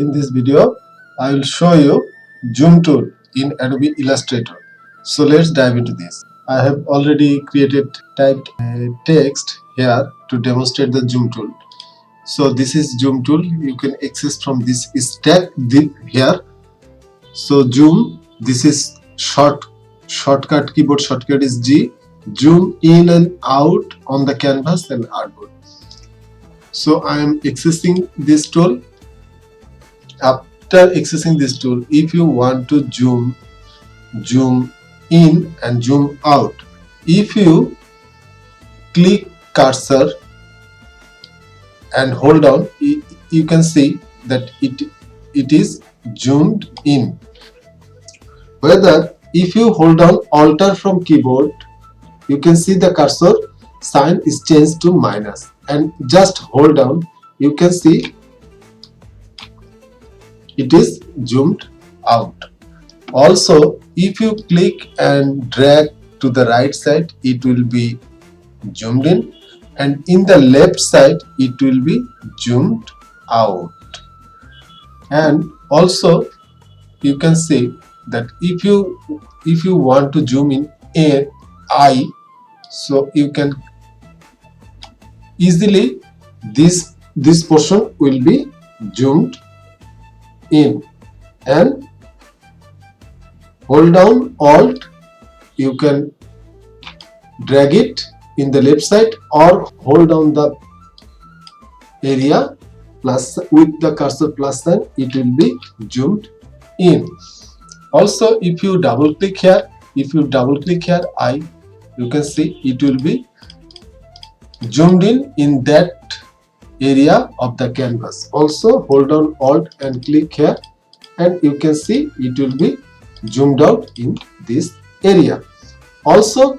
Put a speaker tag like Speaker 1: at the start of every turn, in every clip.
Speaker 1: In this video, I will show you zoom tool in Adobe Illustrator. So let's dive into this. I have already typed text here to demonstrate the zoom tool. So this is zoom tool. You can access from this stack here. So zoom, this is shortcut, keyboard shortcut is G. Zoom in and out on the canvas and artboard. So I am accessing this tool. After accessing this tool, if you want to zoom in and zoom out, if you click cursor and hold down, you can see that it is zoomed in. Whether if you hold down Alt from keyboard, you can see the cursor sign is changed to minus, and just hold down, you can see it is zoomed out. Also, if you click and drag to the right side, it will be zoomed in, and in the left side it will be zoomed out. And also you can see that if you want to zoom in I, so you can easily this portion will be zoomed in, and hold down Alt, you can drag it in the left side, or hold down the area plus with the cursor plus sign, it will be zoomed in. Also, if you double click here, I, you can see it will be zoomed in that area of the canvas. Also, hold down Alt and click here, and you can see it will be zoomed out in this area. Also,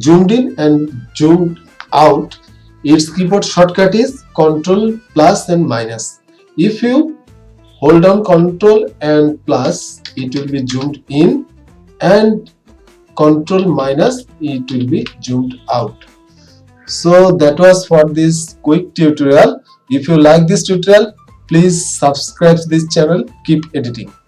Speaker 1: zoomed in and zoomed out, its keyboard shortcut is Ctrl plus and minus. If you hold down Ctrl and plus, it will be zoomed in, and Ctrl minus, it will be zoomed out. So that was for this quick tutorial. If you like this tutorial, please subscribe to this channel. Keep editing.